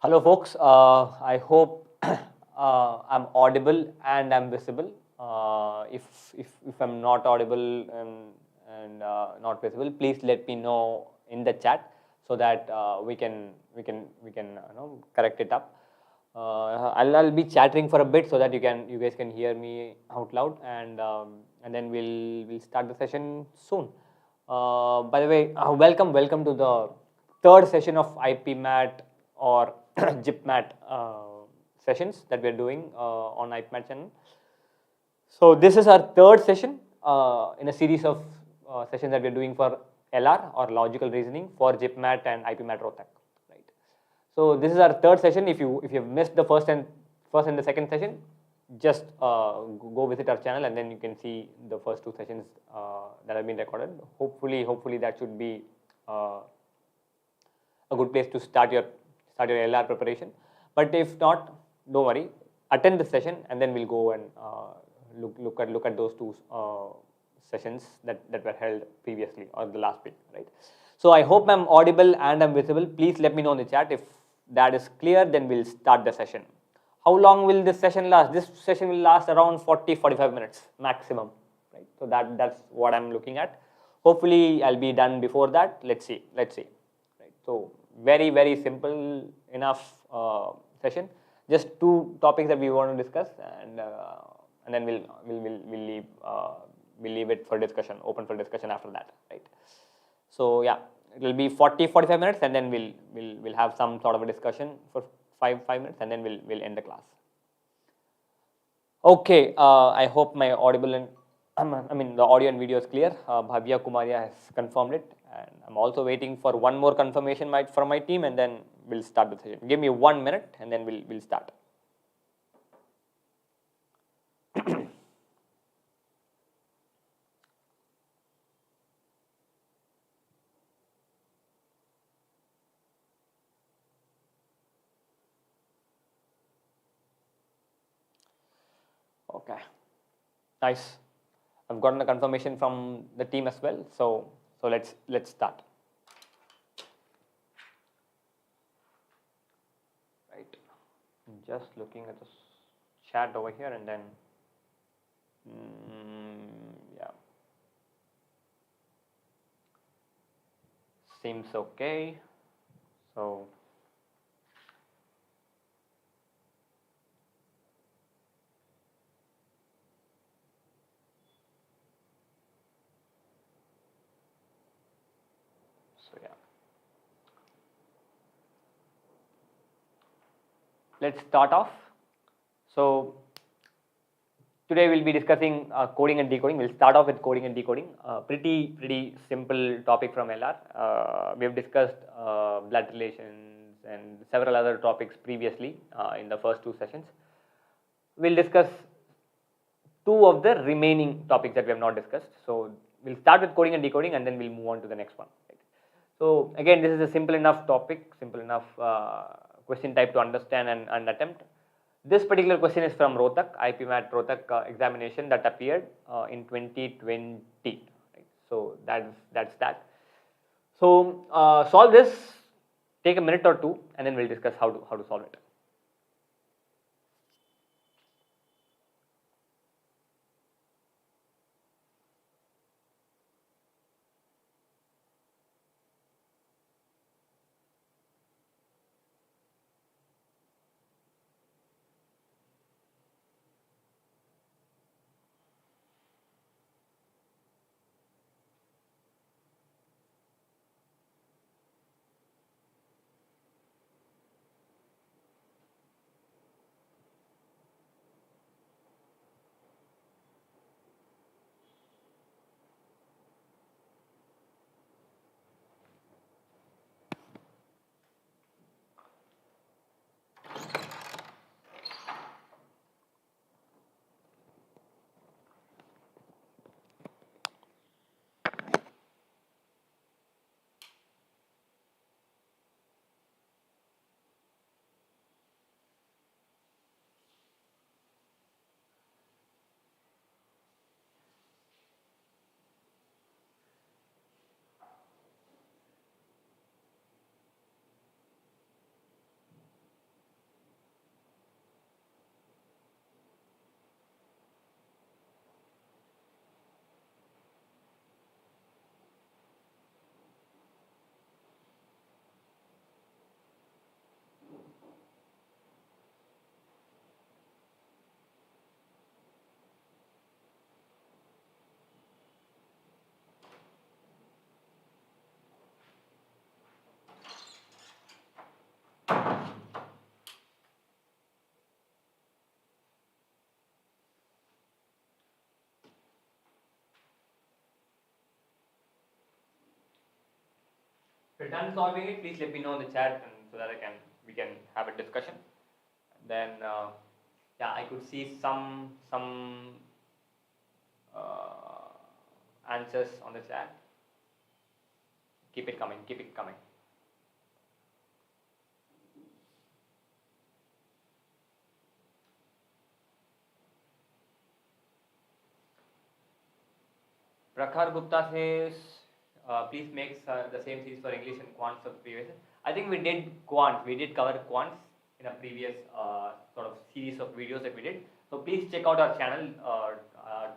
Hello, folks. I hope I'm audible and I'm visible. If I'm not audible and not visible, please let me know in the chat so that we can correct it up. I'll be chattering for a bit so that you guys can hear me out loud, and then we'll start the session soon. By the way, welcome to the third session of IPMAT or GIPMAT sessions that we're doing on IPMAT channel. So this is our third session in a series of sessions that we're doing for LR or logical reasoning for GIPMAT and IPMAT Rohtak. Right. So this is our third session. If you've missed the first and the second session, just go visit our channel and then you can see the first two sessions that have been recorded. Hopefully that should be a good place to start your LR preparation. But if not, don't worry. Attend the session and then we'll go and look at those two sessions that were held previously or the last week, right? So I hope I'm audible and I'm visible. Please let me know in the chat. If that is clear, then we'll start the session. How long will this session last? This session will last around 40-45 minutes maximum, right? So that's what I'm looking at. Hopefully I'll be done before that. Let's see. Right? So very simple enough session. Just two topics that we want to discuss, and then we'll leave it for discussion, open for discussion after that, right? So yeah, it will be 40-45 minutes, and then we'll have some sort of a discussion for five minutes, and then we'll end the class. Okay, I hope my audible and the audio and video is clear. Bhavya Kumaria has confirmed it, and I'm also waiting for one more confirmation from my team, and then we'll start the session. Give me 1 minute, and then we'll start. Okay, nice. I've gotten a confirmation from the team as well. So let's start. Right. I'm just looking at the chat over here, and then yeah, seems okay. So yeah, let's start off. So today we'll be discussing coding and decoding. We'll start off with coding and decoding. Pretty simple topic from LR. We have discussed blood relations and several other topics previously in the first two sessions. We'll discuss two of the remaining topics that we have not discussed. So we'll start with coding and decoding, and then we'll move on to the next one. Right? So again, this is a simple enough topic, simple enough question type to understand and attempt. This particular question is from Rohtak, IPMAT Rohtak examination that appeared in 2020. Right? So that's that. So solve this. Take a minute or two, and then we'll discuss how to solve it. you're done solving it, please let me know in the chat, and so that we can have a discussion. Then yeah, I could see some answers on the chat. Keep it coming, keep it coming. Prakhar Gupta says, please make the same series for English and quants of previous. I think we did quants. We did cover quants in a previous sort of series of videos that we did. So please check out our channel,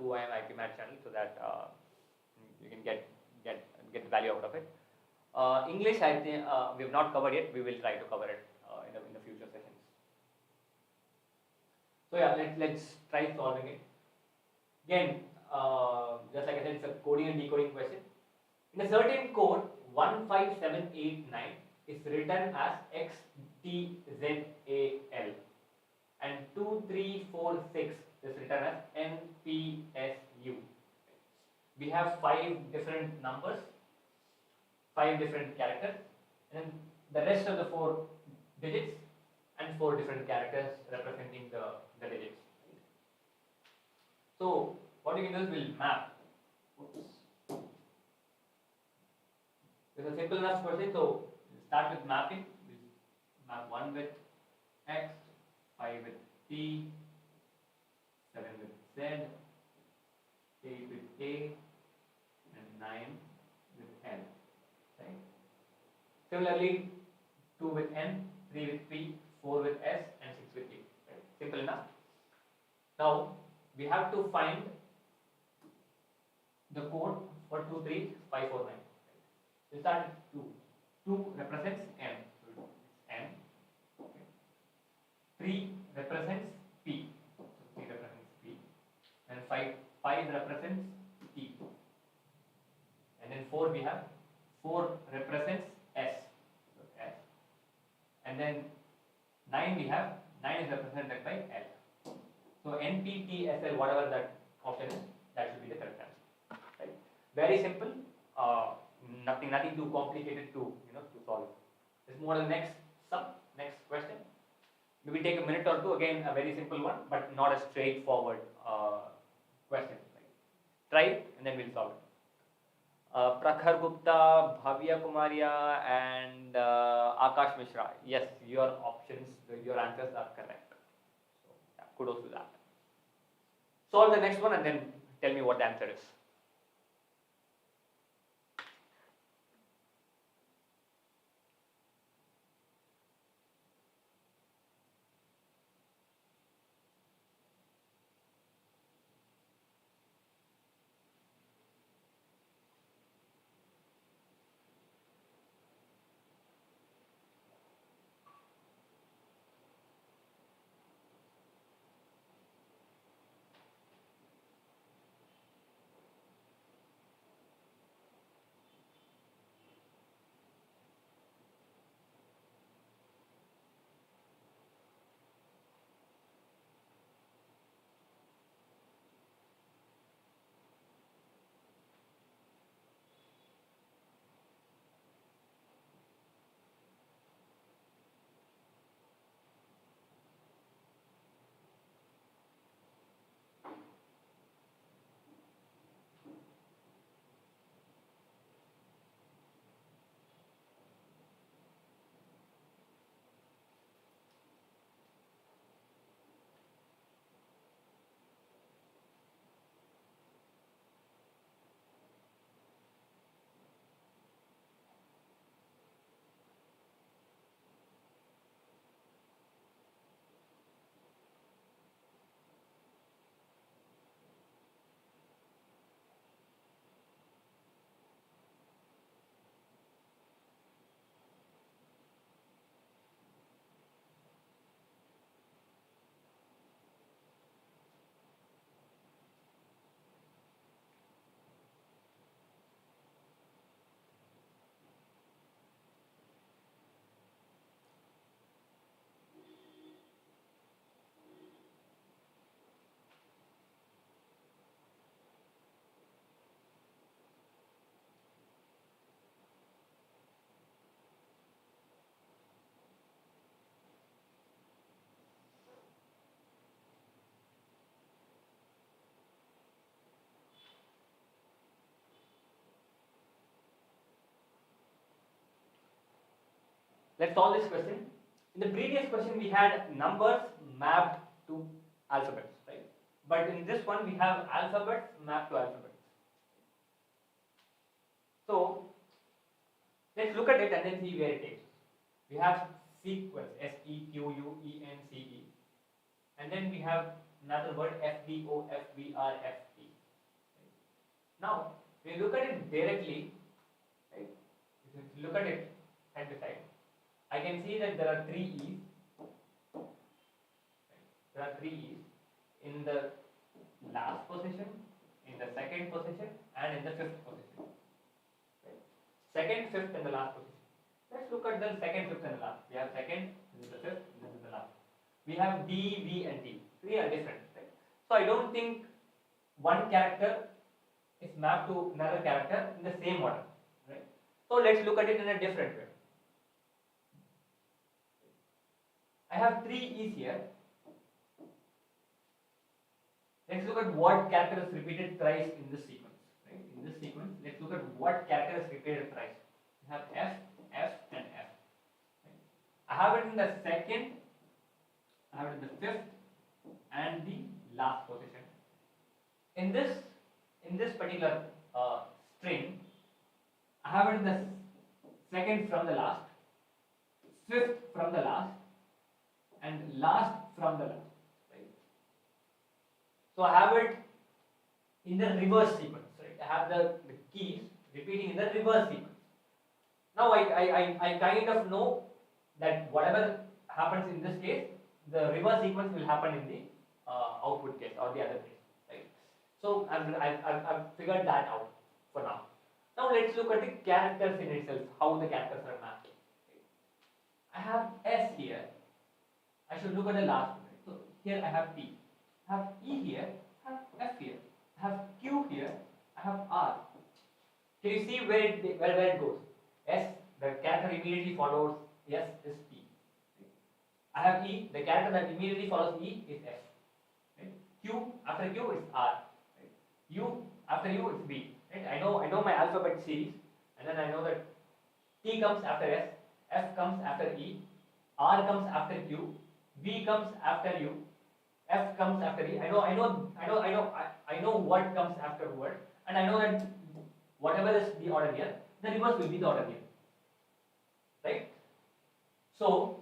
2IIM IPMAT channel, so that you can get the value out of it. English, I think we have not covered yet. We will try to cover it in the future sessions. So yeah, let's try solving it. Again, just like I said, it's a coding and decoding question. In a certain code, 15789 is written as XTZAL, and 2346 is written as NPSU. We have 5 different numbers, 5 different characters, and the rest of the 4 digits, and 4 different characters representing the digits. So what we can do is we'll map. It's a simple enough question, so we'll start with mapping. We'll map 1 with X, 5 with T, 7 with Z, 8 with A, and 9 with L. Right? Similarly, 2 with N, 3 with P, 4 with S, and 6 with T. Right? Simple enough. Now we have to find the code for 23549. We start with 2. 2 represents M. So it's M. Okay. 3 represents P. So 3 represents P. And 5 represents T. And then 4 we have 4 represents S. So S. And then 9 we have 9 is represented by L. So NPTSL, whatever that option is, that should be the correct answer. Right? Very simple. Nothing too complicated to solve. Let's move on to the next question. Maybe take a minute or two. Again, a very simple one, but not a straightforward question. Right? Try it and then we'll solve it. Prakhar Gupta, Bhavya Kumaria, and Akash Mishra. Yes, your options, your answers are correct. So yeah, kudos to that. Solve the next one and then tell me what the answer is. let's solve this question. In the previous question, we had numbers mapped to alphabets, right? But in this one, we have alphabets mapped to alphabets. So let's look at it and then see where it takes. We have sequence, SEQUENCE, and then we have another word FBOFBRFP. Now, when you look at it directly, right? If you look at it side by side, I can see that there are three E's. Right? There are three E's in the last position, in the second position, and in the fifth position. Right? Second, fifth, and the last position. Let's look at the second, fifth, and the last. We have second, this is the fifth, this is the last. We have D, V, and T. Three are different, right? So I don't think one character is mapped to another character in the same order, right? So let's look at it in a different way. I have three E's here. Let's look at what character is repeated thrice in this sequence, right? In this sequence, let's look at what character is repeated thrice. We have F, F, and F. Right? I have it in the second, I have it in the fifth, and the last position. In this particular string, I have it in the second from the last, fifth from the last, and last from the last. Right? So I have it in the reverse sequence. Right? I have the keys repeating in the reverse sequence. Now I kind of know that whatever happens in this case, the reverse sequence will happen in the output case or the other case, right? So I've figured that out for now. Now let's look at the characters in itself, how the characters are mapped. I have S here. I should look at the last one. Right? So here I have T. I have E here. I have F here. I have Q here. I have R. Can you see where it goes? S, the character immediately follows S is T. I have E, the character that immediately follows E is F. Right? Q, after Q is R. Right? U, after U is B. Right? I know my alphabet series, and then I know that T comes after S, F comes after E, R comes after Q, V comes after U, F comes after E. I know what comes after what, and I know that whatever is the order here, the reverse will be the order here. Right? So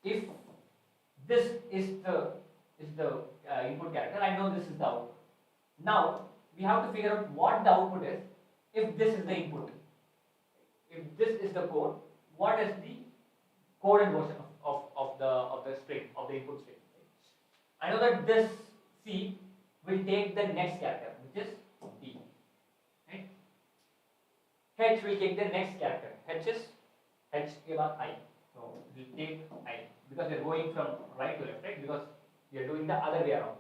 if this is the input character, I know this is the output. Now we have to figure out what the output is if this is the input. If this is the code, what is the coded version of the string, of the input string? I know that this C will take the next character, which is D. Right? H will take the next character. H is H I. So we will take I, because we are going from right to left, right? Because we are doing the other way around.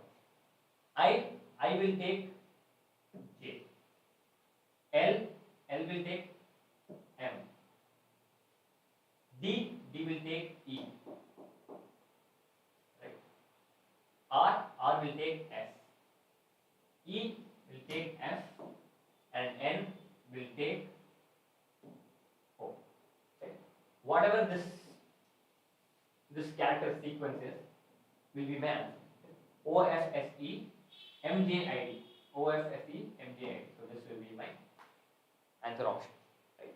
I will take J. L will take M. D will take E. Right? R will take S. E will take F, and N will take O. Okay? Whatever this character sequence is, will be man. OFSE, MJID. OFSE, MJID. So this will be my answer option. Right?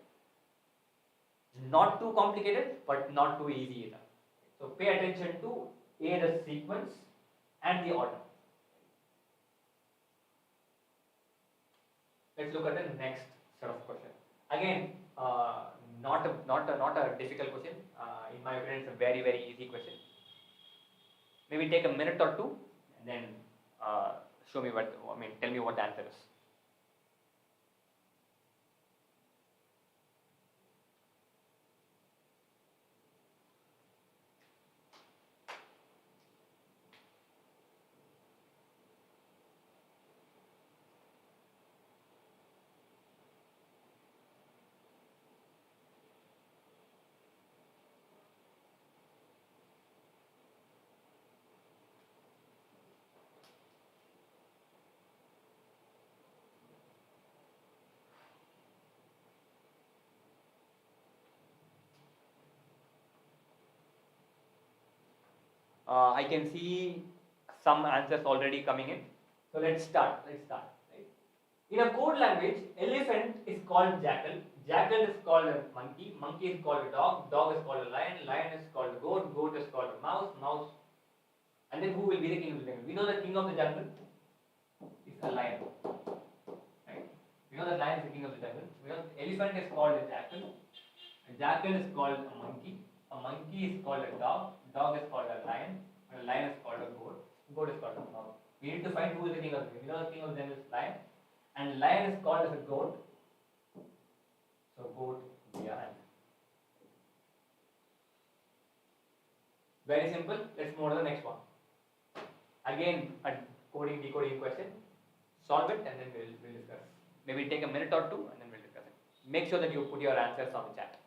Not too complicated, but not too easy either. So pay attention to the sequence and the order. Let's look at the next set of questions. Again, not a difficult question. In my opinion, it's a very, very easy question. Maybe take a minute or two and then tell me what the answer is. I can see some answers already coming in. So let's start. Right? In a code language, elephant is called jackal, jackal is called a monkey, monkey is called a dog, dog is called a lion, lion is called a goat, goat is called a mouse, mouse. And then who will be the king of the jungle? We know the king of the jungle is a lion. Right? We know that lion is the king of the jungle. We know elephant is called a jackal is called a monkey is called a dog, dog is called a lion is called a goat, goat is called a mouse. We need to find who is the king of the jungle. We know the king of the jungle is lion, and lion is called as a goat. So goat will be our answer. Very simple. Let's move to the next one. Again, a coding decoding question. Solve it and then we'll discuss. Maybe take a minute or two and then we'll discuss it. Make sure that you put your answers on the chat.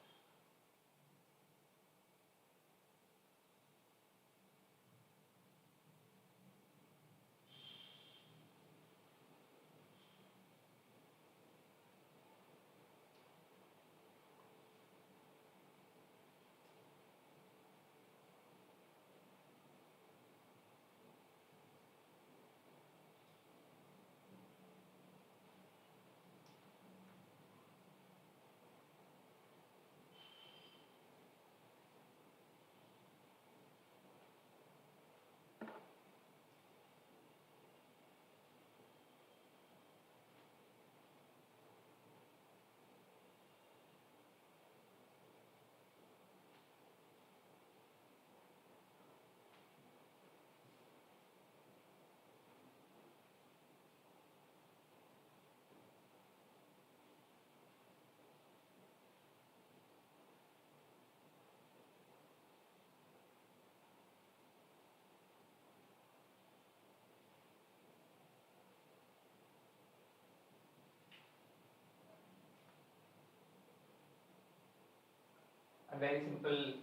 A very simple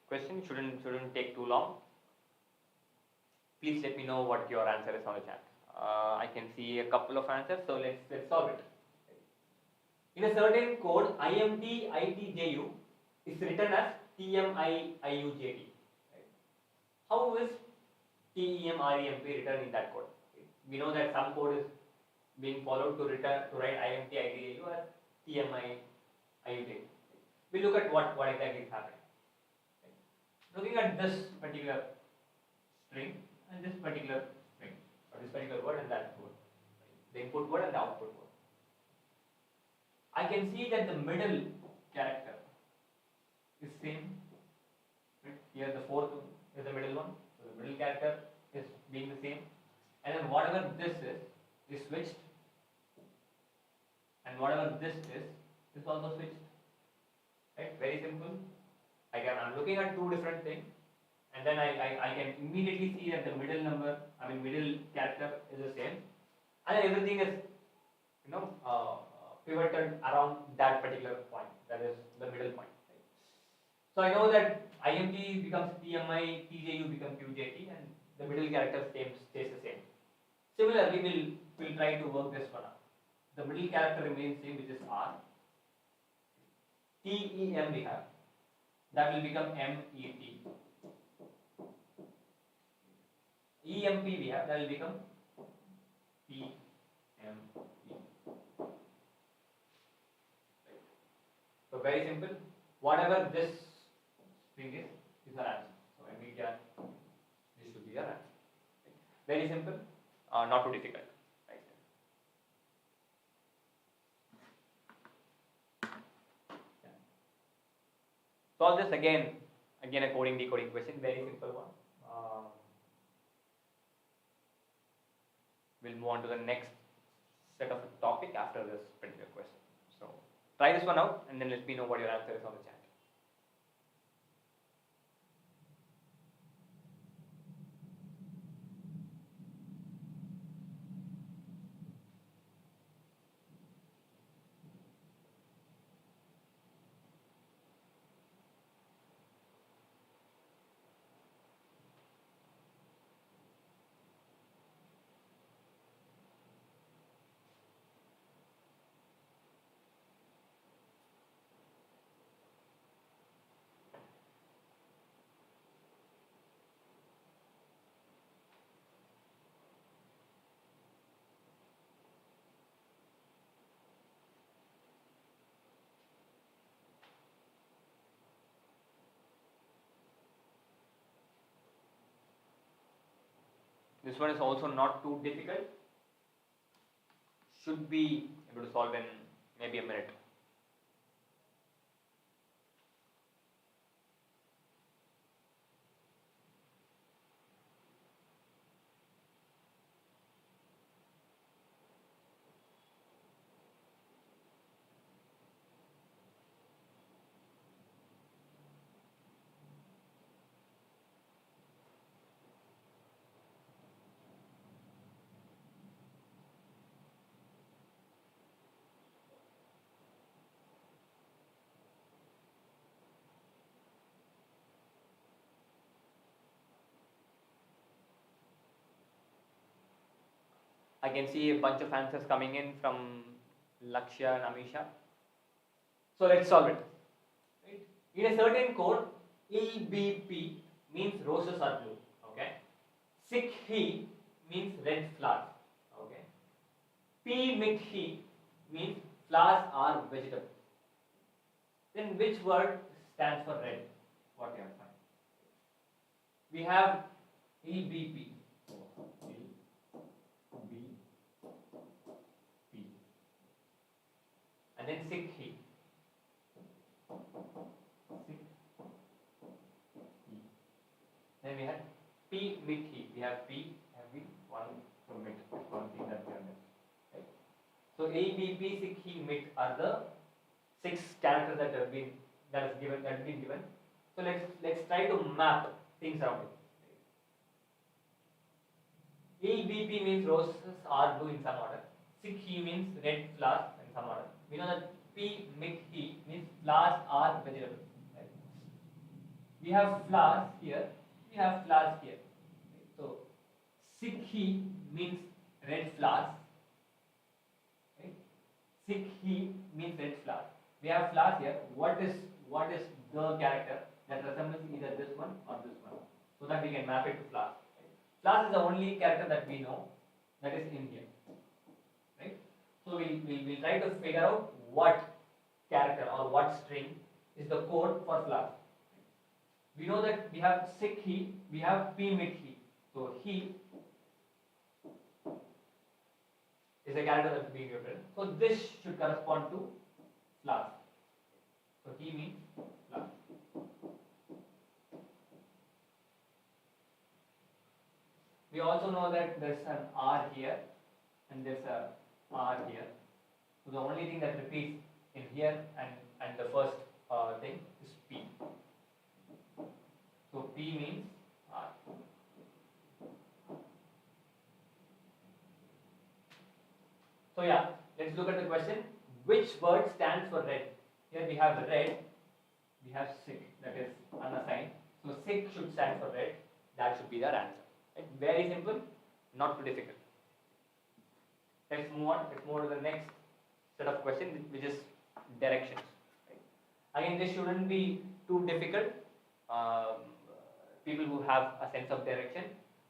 question, shouldn't take too long. Please let me know what your answer is on the chat. I can see a couple of answers, so let's solve it. In a certain code, IMT is written as TMIIUJT. Right? How is TEMREMP written in that code? We know that some code is being followed to write IMT as TMIIUJT. We look at what exactly is happening. Looking at this particular string and this particular string, or this particular word and that word, the input word and the output word. I can see that the middle character is same. Right? Here the fourth is the middle one, so the middle character is being the same, and then whatever this is switched, and whatever this is also switched. Right? Very simple. I'm looking at two different things, and then I can immediately see that the middle character is the same, and everything is pivoted around that particular point, that is the middle point. Right? So I know that IMT becomes TMI, TJU becomes QJT, and the middle character stays the same. Similarly, we'll try to work this one out. The middle character remains same, which is R. TEM we have, that will become MET. EMP we have, that will become PME. So very simple. Whatever this string is our answer. So this should be our answer. Very simple, not too difficult. Solve this again a coding decoding question, very simple one. We'll move on to the next set of topic after this particular question. So try this one out and then let me know what your answer is on the chat. This one is also not too difficult. Should be able to solve in maybe a minute. I can see a bunch of answers coming in from Lakshya and Amisha. So let's solve it. Right? In a certain code, EBP means roses are blue. Okay. Sikhi means red flowers. Okay. P-mithi means flowers are vegetable. Then which word stands for red? What you have to find? We have EBP. And then Sikhi. Then we have P mithi. We have P, have we one from mit. One thing that we have missed. Right? So ABP, Sikhi, mit are the 6 characters that have been given. So let's try to map things around it. ABP means roses are blue in some order. Sikhi means red flowers in some order. We know that P mithi means flowers are vegetable. Right? We have flowers here. We have flowers here. So Sikhi means red flowers. Right? Sikhi means red flowers. We have flowers here. What is the character that resembles either this one or this one, so that we can map it to flowers. Right? Flowers is the only character that we know that is in here. Right? So we'll try to figure out what character or what string is the code for flowers. We know that we have Sikhi, we have P mithi. So he is a character that is being represented. So this should correspond to flowers. So he means flowers. We also know that there's an R here and there's a R here. So the only thing that repeats in here and the first thing is P. So P means R. So yeah, let's look at the question. Which word stands for red? Here we have red, we have Sikh, that is unassigned. So Sikh should stand for red. That should be their answer. Right? Very simple, not too difficult. Let's move on. Let's move to the next set of questions, which is directions. Right? Again, this shouldn't be too difficult. People who have a sense of direction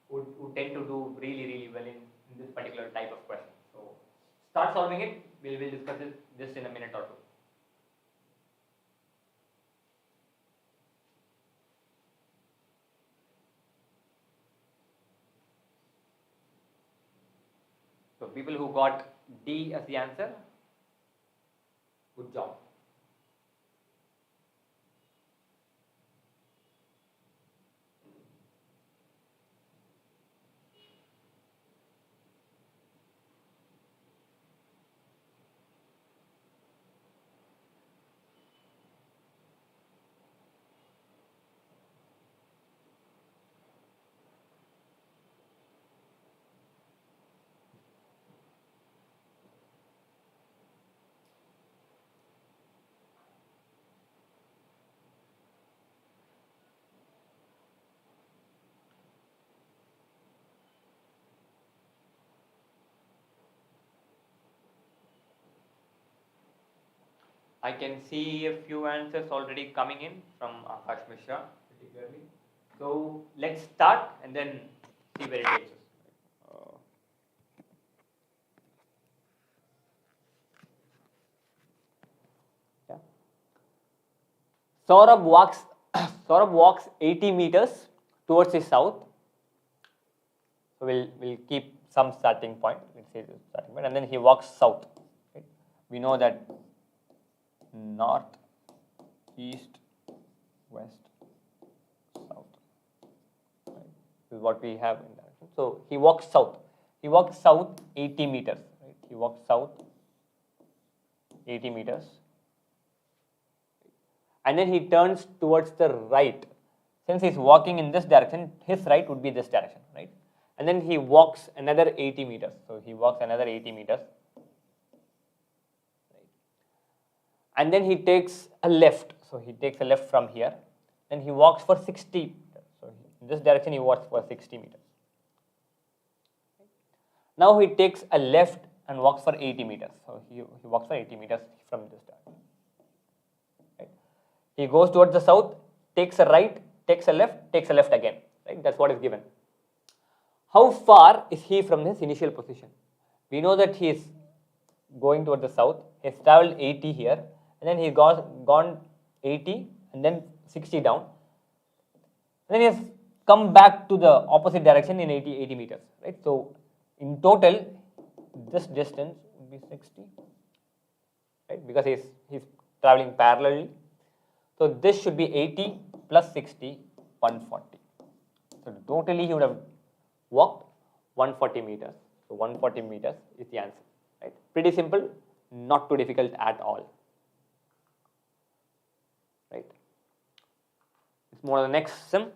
would tend to do really well in this particular type of question. So start solving it. We'll discuss this in a minute or two. So people who got D as the answer, good job. I can see a few answers already coming in from Akash Mishra, particularly. So let's start and then see where it takes us. Yeah. Saurabh walks 80 meters towards the south. So we'll keep some starting point. Let's say this starting point, and then he walks south. Right? We know that north, east, west, south. Right? This is what we have in direction. So he walks south. He walks south 80 meters. Right? He walks south 80 meters. And then he turns towards the right. Since he's walking in this direction, his right would be this direction, right? And then he walks another 80 meters. So he walks another 80 meters. Right? And then he takes a left. So he takes a left from here. Then he walks for 60 meters. So in this direction, he walks for 60 meters. Now he takes a left and walks for 80 meters. So he walks for 80 meters from this direction. Right? He goes towards the south, takes a right, takes a left again. Right? That's what is given. How far is he from his initial position? We know that he is going towards the south. He has traveled 80 here, and then he gone 80 and then 60 down. And then he has come back to the opposite direction in 80 meters. Right? So in total, this distance would be 60, right? Because he's traveling parallelly. So this should be 80 plus 60, 140. So totally he would have walked 140 meters. So 140 meters is the answer. Right? Pretty simple, not too difficult at all. Right? Let's move on to the next sim.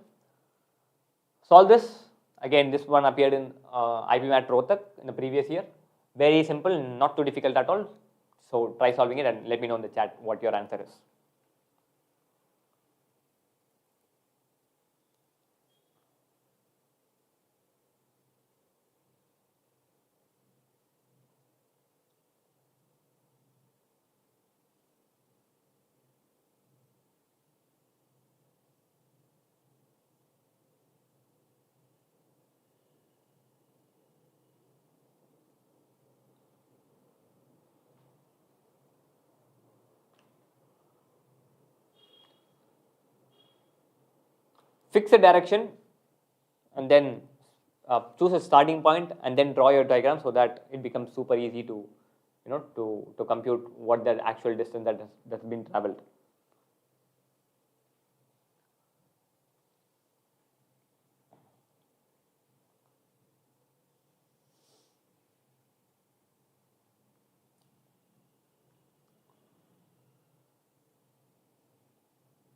Solve this. Again, this one appeared in IPMAT Rohtak in the previous year. Very simple, not too difficult at all. So try solving it and let me know in the chat what your answer is. Fix a direction and then choose a starting point and then draw your diagram so that it becomes super easy to, to compute what the actual distance that's been traveled.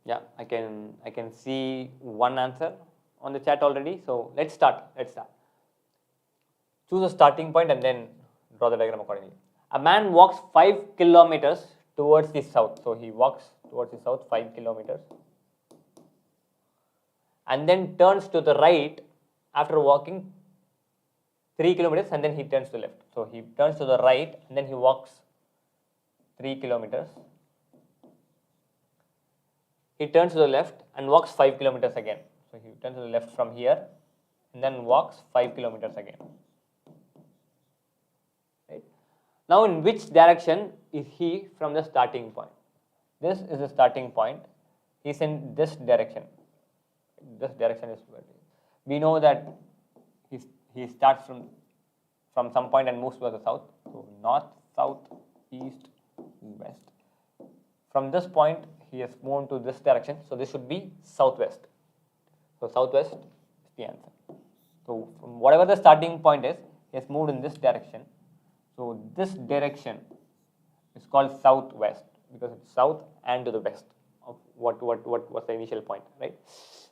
Yeah, I can see one answer on the chat already. So let's start. Choose a starting point and then draw the diagram accordingly. A man walks 5 kilometers towards the south. So he walks towards the south 5 kilometers and then turns to the right after walking 3 kilometers and then he turns to the left. So he turns to the right and then he walks 3 kilometers. He turns to the left and walks 5 kilometers again. So he turns to the left from here and then walks 5 kilometers again. Right? Now in which direction is he from the starting point? This is the starting point. He's in this direction. This direction is where we know that he starts from some point and moves towards the south. So north, south, east, west. From this point, he has moved to this direction. So this should be southwest. So southwest is the answer. So from whatever the starting point is, he has moved in this direction. So this direction is called southwest because it's south and to the west of what was the initial point, right?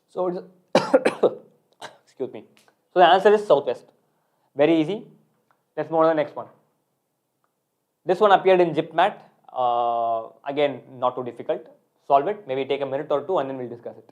So it's excuse me. So the answer is southwest. Very easy. Let's move on to the next one. This one appeared in IPMAT. Again, not too difficult. Solve it. Maybe take a minute or two and then we'll discuss it.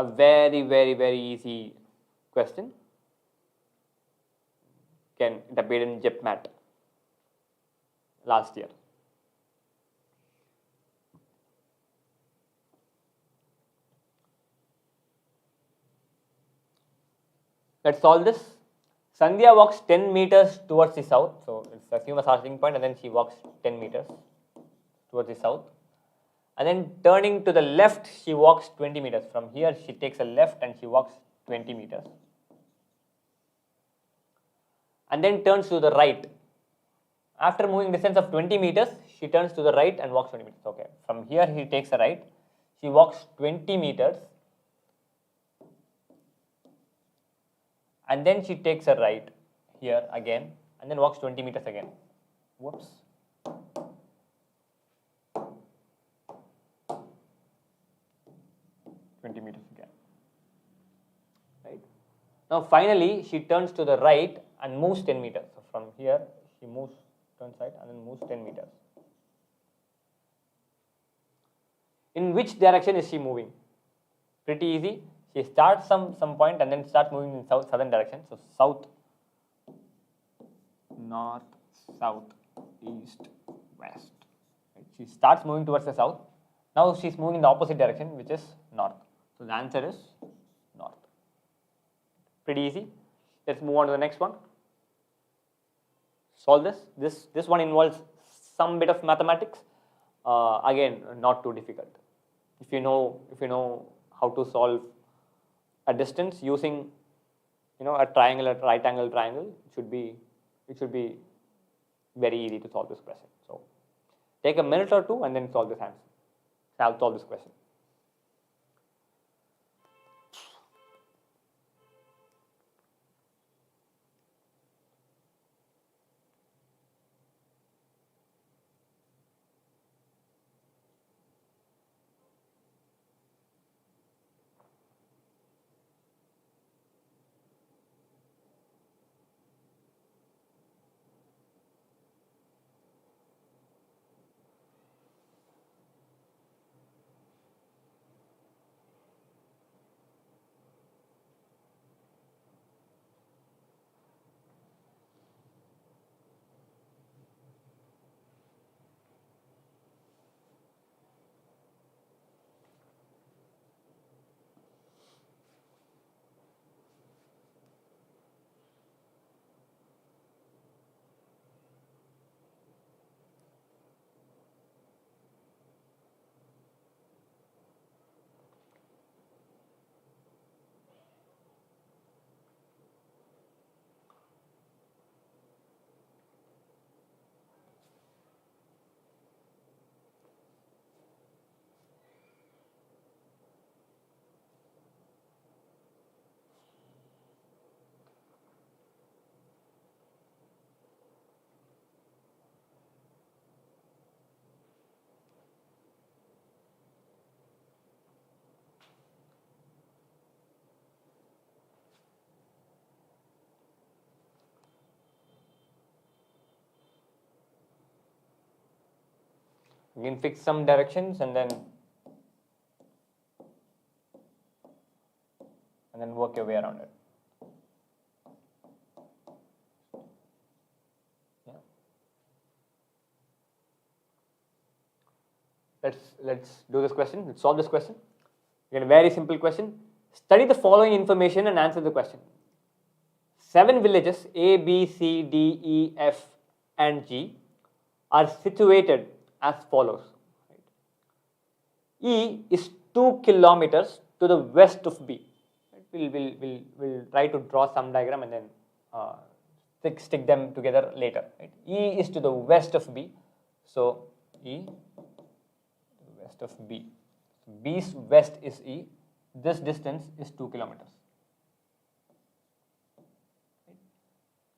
a very easy question. Again, it appeared in IPMAT last year. Let's solve this. Sandhya walks 10 meters towards the south. So let's assume a starting point and then she walks 10 meters towards the south. And then turning to the left, she walks 20 meters. From here, she takes a left and she walks 20 meters. And then turns to the right. After moving distance of 20 meters, she turns to the right and walks 20 meters. Okay. From here, he takes a right. She walks 20 meters. And then she takes a right here again and then walks 20 meters again. Whoops. Meters again. Right. Now finally she turns to the right and moves 10 meters. So from here she moves, turns right and then moves 10 meters. In which direction is she moving? Pretty easy. She starts some point and then starts moving in southern direction. So south, north, south, east, west. Right. She starts moving towards the south. Now she's moving in the opposite direction, which is north. So the answer is north. Pretty easy. Let's move on to the next one. Solve this. This one involves some bit of mathematics. Again, not too difficult. If you know how to solve a distance using a triangle, a right angle triangle, it should be very easy to solve this question. So take a minute or two and then solve this answer. Solve this question. Again, fix some directions and then work your way around it. Yeah. Let's do this question. Let's solve this question. Again, a very simple question. Study the following information and answer the question. 7 villages A, B, C, D, E, F, and G are situated as follows. E is 2 kilometers to the west of B. We'll try to draw some diagram and then stick them together later. Right? E is to the west of B. So E to the west of B. B's west is E. This distance is 2 kilometers.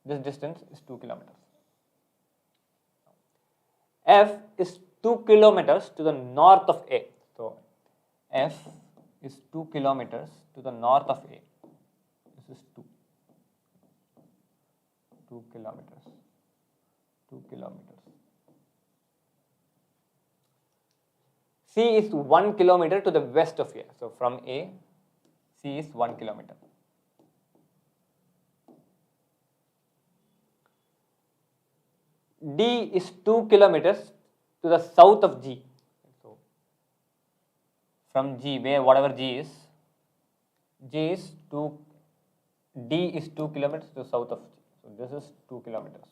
This distance is 2 kilometers. F is 2 kilometers to the north of A. So F is 2 kilometers to the north of A. This is 2 kilometers. 2 kilometers. C is 1 kilometer to the west of A. So from A, C is 1 kilometer. D is 2 kilometers to the south of G. So from G, where whatever G is 2, D is 2 kilometers to the south of G. So this is 2 kilometers.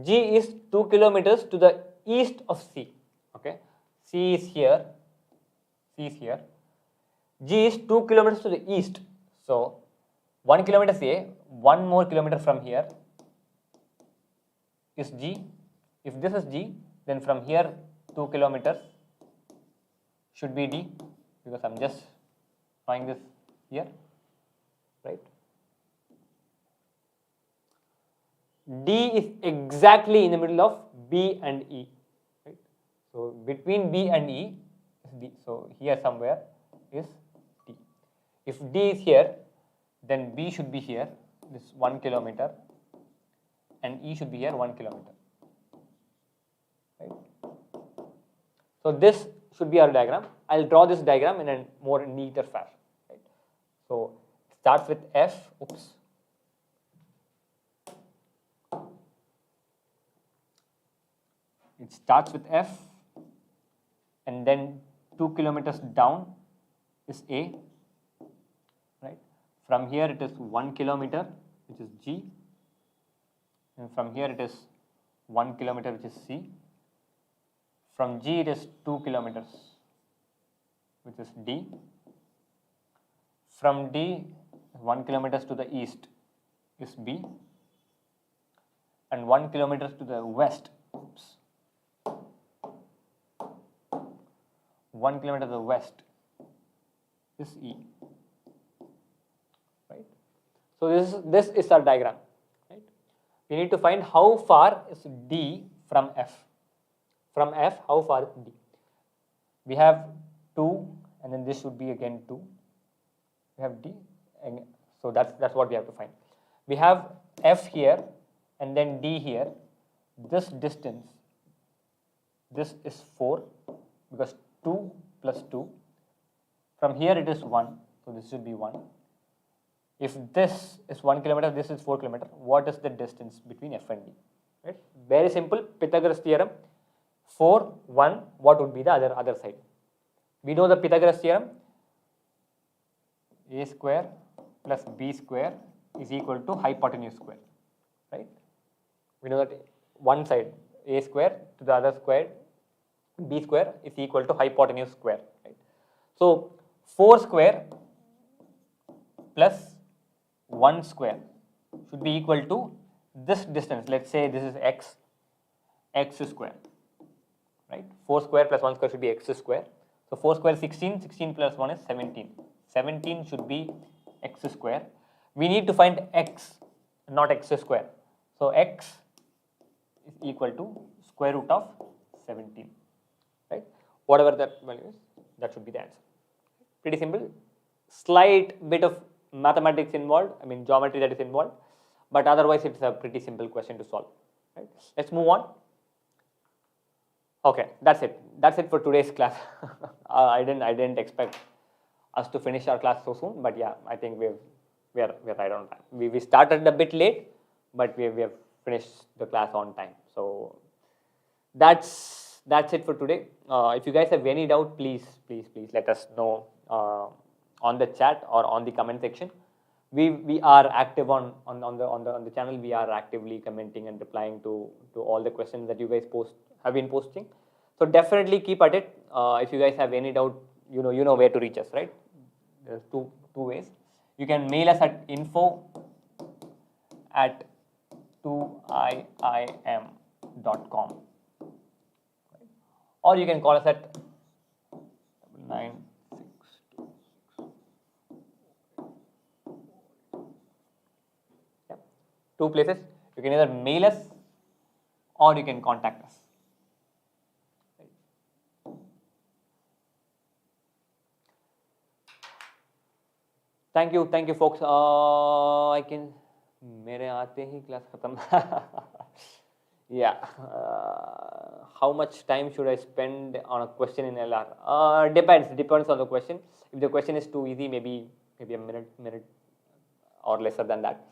G is 2 kilometers to the east of C. Okay, C is here, C is here. G is 2 kilometers to the east. So 1 kilometer is A, 1 more kilometer from here is G. If this is G, then from here 2 kilometers should be D, because I'm just drawing this here, right? D is exactly in the middle of B and E, right? So between B and E is D. So here somewhere is D. If D is here, then B should be here, this 1 kilometer, and E should be here 1 kilometer, right? So this should be our diagram. I'll draw this diagram in a more neater fashion, right? So it starts with F, oops. It starts with F, and then 2 kilometers down is A, right? From here it is 1 kilometer, which is G, and from here it is 1 kilometer, which is C. From G it is 2 kilometers, which is D. From D, 1 kilometers to the east is B, and 1 kilometers to the west, oops, 1 kilometer to the west is E, right? So this is our diagram, right? We need to find how far is D from F. From F, how far is D? We have 2, and then this should be again 2. We have D, and so that's what we have to find. We have F here, and then D here. This distance, this is 4, because 2 plus 2. From here it is 1, so this should be 1. If this is 1 kilometer, this is 4 kilometer, what is the distance between F and D? Right? Very simple, Pythagoras theorem. 4, 1, what would be the other side? We know the Pythagoras theorem. A square plus B square is equal to hypotenuse square, right? We know that one side, A square to the other square, B square is equal to hypotenuse square, right? So 4 square plus 1 square should be equal to this distance. Let's say this is x square, right? 4 square plus 1 square should be x square. So 4 square is 16, 16 plus 1 is 17. 17 should be x square. We need to find x, not x square. So x is equal to square root of 17, right? Whatever that value is, that should be the answer. Pretty simple. Slight bit of mathematics involved, I mean geometry that is involved, but otherwise it's a pretty simple question to solve, right? Let's move on. Okay, that's it. That's it for today's class. I didn't expect us to finish our class so soon, but yeah, I think we're right on time. We started a bit late, but we have finished the class on time. So that's it for today. If you guys have any doubt, please let us know on the chat or on the comment section. We are active on the channel. We are actively commenting and replying to all the questions that you guys have been posting. So definitely keep at it. If you guys have any doubt, you know where to reach us, right? There's two ways. You can mail us at info@2iim.com, right? Or you can call us at 962. Yeah. 2 places. You can either mail us or you can contact us. Thank you folks. I can मेरे आते ही class खत्म. Yeah. How much time should I spend on a question in LR? Depends on the question. If the question is too easy, maybe a minute or lesser than that.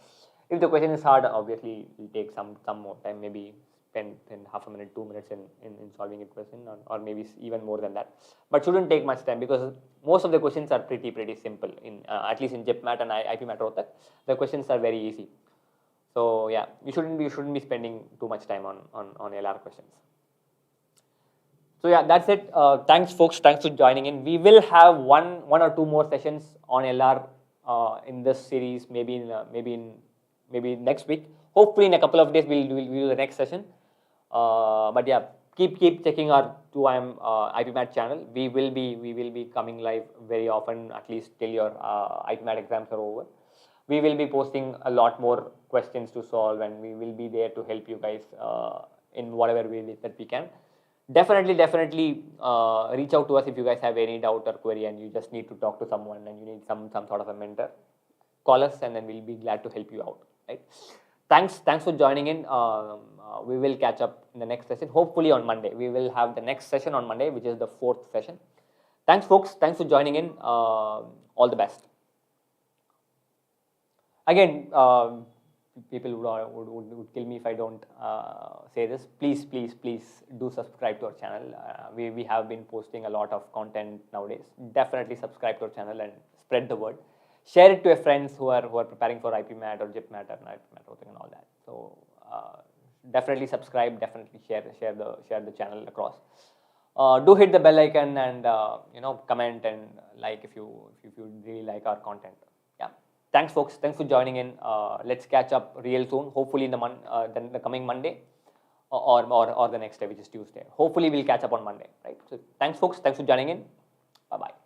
If the question is hard, obviously it will take some more time, maybe spend half a minute, 2 minutes in solving a question, or maybe even more than that. But shouldn't take much time because most of the questions are pretty simple. In at least in JIPMAT and IPMAT Rohtak, the questions are very easy. So yeah, you shouldn't be spending too much time on LR questions. So yeah, that's it. Thanks, folks. Thanks for joining in. We will have one or two more sessions on LR in this series. Maybe next week. Hopefully, in a couple of days, we'll do the next session. But yeah, keep checking our 2IIM IPMAT channel. We will be coming live very often, at least till your IPMAT exams are over. We will be posting a lot more questions to solve, and we will be there to help you guys in whatever way that we can. Definitely reach out to us if you guys have any doubt or query and you just need to talk to someone and you need some sort of a mentor. Call us and then we'll be glad to help you out. Right? Thanks for joining in. We will catch up in the next session. Hopefully on Monday. We will have the next session on Monday, which is the 4th session. Thanks, folks. Thanks for joining in. All the best. Again, people would kill me if I don't say this. Please do subscribe to our channel. We have been posting a lot of content nowadays. Definitely subscribe to our channel and spread the word. Share it to your friends who are preparing for IPMAT or JIPMAT or IPMAT and all that. So definitely subscribe. Definitely share the channel across. Do hit the bell icon and comment and like if you really like our content. Yeah. Thanks, folks. Thanks for joining in. Let's catch up real soon. Hopefully in the coming Monday or the next day, which is Tuesday. Hopefully we'll catch up on Monday. Right. So thanks, folks. Thanks for joining in. Bye bye.